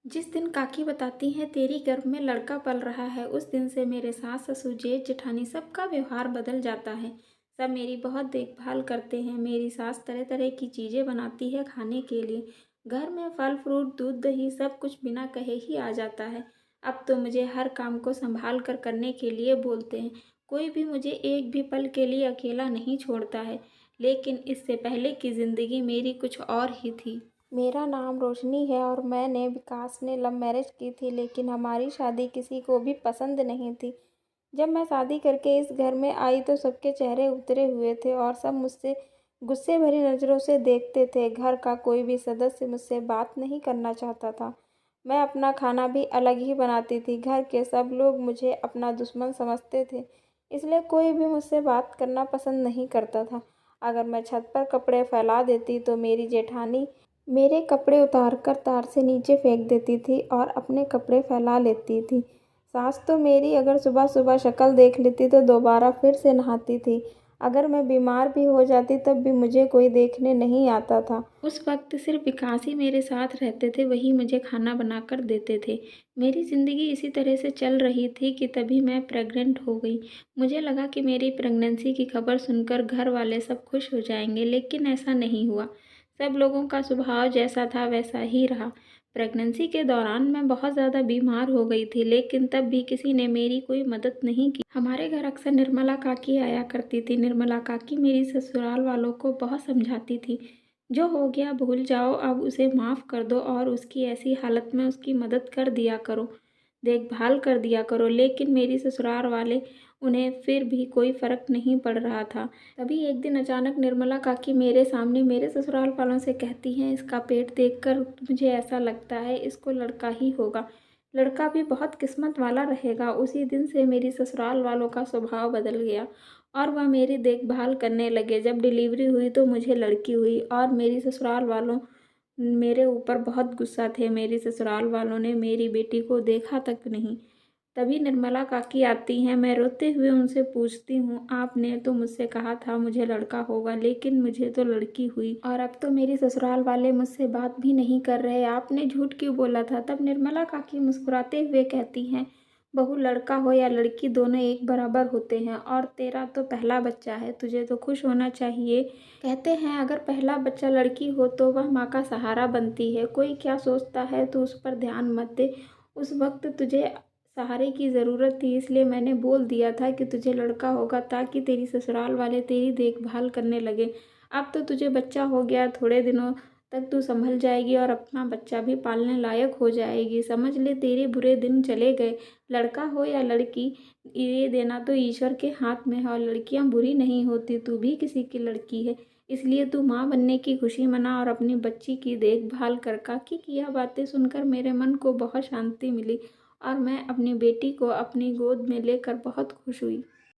जिस दिन काकी बताती हैं तेरी गर्भ में लड़का पल रहा है, उस दिन से मेरे सास ससुर जेठ जेठानी सबका व्यवहार बदल जाता है। सब मेरी बहुत देखभाल करते हैं। मेरी सास तरह तरह की चीज़ें बनाती है खाने के लिए। घर में फल फ्रूट दूध दही सब कुछ बिना कहे ही आ जाता है। अब तो मुझे हर काम को संभाल कर करने के लिए बोलते हैं। कोई भी मुझे एक भी पल के लिए अकेला नहीं छोड़ता है। लेकिन इससे पहले की ज़िंदगी मेरी कुछ और ही थी। मेरा नाम रोशनी है और मैंने विकास ने लव मैरिज की थी, लेकिन हमारी शादी किसी को भी पसंद नहीं थी। जब मैं शादी करके इस घर में आई तो सबके चेहरे उतरे हुए थे और सब मुझसे गुस्से भरी नज़रों से देखते थे। घर का कोई भी सदस्य मुझसे बात नहीं करना चाहता था। मैं अपना खाना भी अलग ही बनाती थी। घर के सब लोग मुझे अपना दुश्मन समझते थे, इसलिए कोई भी मुझसे बात करना पसंद नहीं करता था। अगर मैं छत पर कपड़े फैला देती तो मेरी जेठानी मेरे कपड़े उतारकर तार से नीचे फेंक देती थी और अपने कपड़े फैला लेती थी। सास तो मेरी अगर सुबह सुबह शक्ल देख लेती तो दोबारा फिर से नहाती थी। अगर मैं बीमार भी हो जाती तब भी मुझे कोई देखने नहीं आता था। उस वक्त सिर्फ विकास ही मेरे साथ रहते थे, वही मुझे खाना बनाकर देते थे। मेरी ज़िंदगी इसी तरह से चल रही थी कि तभी मैं प्रेग्नेंट हो गई। मुझे लगा कि मेरी प्रेगनेंसी की खबर सुनकर घर वाले सब खुश हो जाएंगे, लेकिन ऐसा नहीं हुआ। सब लोगों का स्वभाव जैसा था वैसा ही रहा। प्रेगनेंसी के दौरान मैं बहुत ज़्यादा बीमार हो गई थी, लेकिन तब भी किसी ने मेरी कोई मदद नहीं की। हमारे घर अक्सर निर्मला काकी आया करती थी। निर्मला काकी मेरी ससुराल वालों को बहुत समझाती थी, जो हो गया भूल जाओ, अब उसे माफ़ कर दो और उसकी ऐसी हालत में उसकी मदद कर दिया करो, देखभाल कर दिया करो। लेकिन मेरी ससुराल वाले उन्हें फिर भी कोई फ़र्क नहीं पड़ रहा था। तभी एक दिन अचानक निर्मला काकी मेरे सामने मेरे ससुराल वालों से कहती हैं, इसका पेट देखकर मुझे ऐसा लगता है इसको लड़का ही होगा, लड़का भी बहुत किस्मत वाला रहेगा। उसी दिन से मेरी ससुराल वालों का स्वभाव बदल गया और वह मेरी देखभाल करने लगे। जब डिलीवरी हुई तो मुझे लड़की हुई और मेरी ससुराल वालों मेरे ऊपर बहुत गुस्सा थे। मेरी ससुराल वालों ने मेरी बेटी को देखा तक नहीं। तभी निर्मला काकी आती हैं। मैं रोते हुए उनसे पूछती हूँ, आपने तो मुझसे कहा था मुझे लड़का होगा, लेकिन मुझे तो लड़की हुई और अब तो मेरी ससुराल वाले मुझसे बात भी नहीं कर रहे, आपने झूठ क्यों बोला था? तब निर्मला काकी मुस्कुराते हुए कहती हैं, बहू लड़का हो या लड़की दोनों एक बराबर होते हैं और तेरा तो पहला बच्चा है, तुझे तो खुश होना चाहिए। कहते हैं अगर पहला बच्चा लड़की हो तो वह माँ का सहारा बनती है। कोई क्या सोचता है तो उस पर ध्यान मत दे। उस वक्त तुझे सहारे की ज़रूरत थी, इसलिए मैंने बोल दिया था कि तुझे लड़का होगा ताकि तेरी ससुराल वाले तेरी देखभाल करने लगे। अब तो तुझे बच्चा हो गया, थोड़े दिनों तक तू संभल जाएगी और अपना बच्चा भी पालने लायक हो जाएगी। समझ ले तेरे बुरे दिन चले गए। लड़का हो या लड़की, ये देना तो ईश्वर के हाथ में है और लड़कियां बुरी नहीं होती, तू भी किसी की लड़की है, इसलिए तू माँ बनने की खुशी मना और अपनी बच्ची की देखभाल कर। काकी की यह बातें सुनकर मेरे मन को बहुत शांति मिली और मैं अपनी बेटी को अपनी गोद में लेकर बहुत खुश हुई।